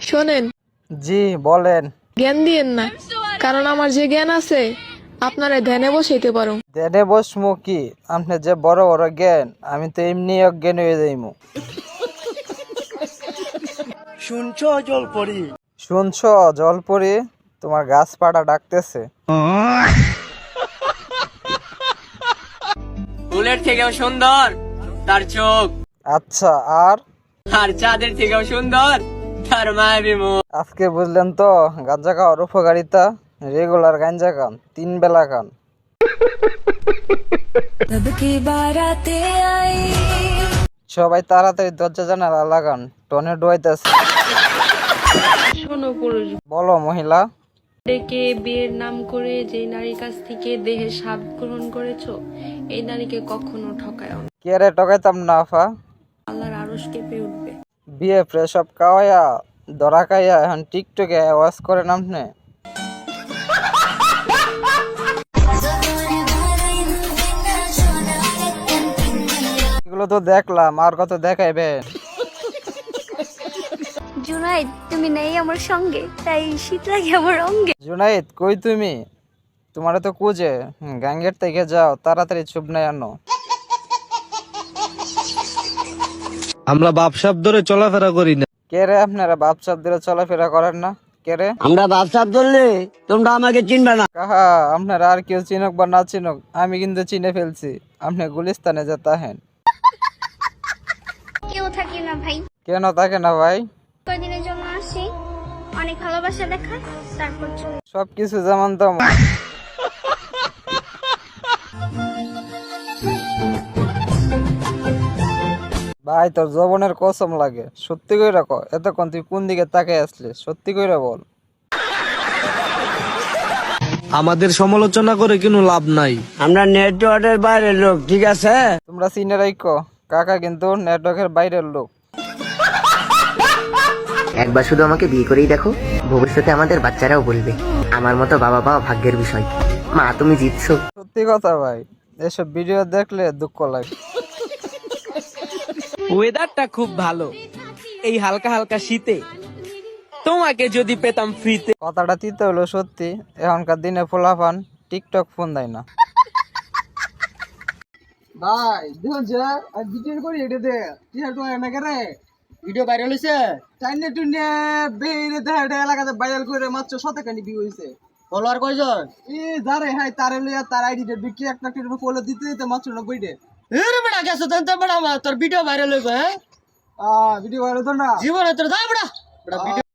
শোনেন, জি বলেন। জ্ঞান দিয়েন না, কারণ আমার যে জ্ঞান আছে আপনারা ধ্যানে বসাইতে পারো। ধ্যানে বসমু কি? আপনি যে বড় বড় জ্ঞান, আমি তো এমনি অজ্ঞান হয়ে যাইমু। শুনছ জলপরি? তোমার গাছপাড়া ডাকতেছে। ফুলের থেকেও সুন্দর তার চোখ, আচ্ছা, আর আর চাঁদের থেকেও সুন্দর তার মায়াবী মুখ। আজকে বুঝলেন তো গাঁজা খাওয়ার উপকারিতা? রেগুলার গাঁজা খান, 3 বেলা খান। সবাই তাড়াতাড়ি দরজা জানালা লাগান, টর্নেডো আইতাছে। শোনো পুরুষ, বলো মহিলা। ডেকে বিয়ের নাম করে যে নারীর কাছ থেকে দেহের স্বাদ গ্রহণ করেছো, এই নারীকে কখনো ঠকায়ও না। কে রে টকাইতাম না আফা। আল্লাহর আরশ কেঁপে উঠবে। বিয়ে ফ্রেশ সব খাওয়াইয়া ধরা খাইয়া এখন টিকটকে আওয়াজ করেন আপনি। এগুলো তো দেখলাম, আর কত দেখাইবে? জুনাইদ, তুমি নেই আমার সঙ্গে, তাই শীত লাগে আমার অঙ্গে। জুনাইদ কই তুমি? তোমারে তো কুজে গাঙ্গের থেকে যাও, তাড়াতাড়ি চুপ নাই আনো। আমরা বাপসাপ ধরে চলাফেরা করি না। কে রে আপনারা বাপসাপ ধরে চলাফেরা করেন না? কে রে? আমরা ব্যবসা ধরলে তোমরা আমাকে চিনবে না। কাহা আপনারা আর কেউ চিনুক বা না চিনুক, আমি কিন্তু চিনে ফেলছি। আপনি গুলিস্তানে যে তাহেন। কেউ থাকি না ভাই, কেন থাকে না ভাই? কয়দিনের জন্য আসি, অনেক ভালোবাসা দেখায়, তারপর চলে। সবকিছু যেমন তেমন। ভাই তোর যৌবনের কসম লাগে, সত্যি কইরা ক, এতক্ষণ তুই কোন দিকে তাকাই আসলি? সত্যি কইরা বল। আমাদের সমালোচনা করে কোনো লাভ নাই। আমরা নেটওয়ার্কের বাইরের লোক, ঠিক আছে? তোমরা চিনে রাখো, কাকা কিন্তু নেটওয়ার্কের বাইরের লোক। একবার শুধু আমাকে বিয়ে করেই দেখো, ভবিষ্যতে আমাদের বাচ্চারাও বলবে আমার মতো বাবা পাওয়া ভাগ্যের বিষয়। মা তুমি জিতছো। সত্যি কথা ভাই, এসব ভিডিও দেখলে দুঃখ লাগে। ওয়েদারটা খুব ভালো, এই হালকা হালকা শীতে তোমাকে যদি পেতাম ফ্রিতে। কথাটা তিতে হলো সত্যি, এখনকার দিনে ফোলাফান টিকটক ফোন দেয় না। ভাই দেখুন যে ভিডিও করি এটা দে টিকটক এনে করে ভিডিও ভাইরাল হইছে, টাইনে টুনে বেরে দে এটা এলাকাতে ভাইরাল করে মাত্র 100 কানি ভিউ হইছে। ফলোয়ার কয়জন? এই যারে হাই তারে লইয়া তার আইডিতে বিক্রি একটা টিকটক ফলো দিতে দিতে মাত্র 90 ডে। এরে বেটা গেছো তেন তো বেটা তোর ভিডিও ভাইরাল হইবে, হ্যাঁ? ভিডিও ভাইরাল তো না জীবনে তোর দাও বেটা ভিডিও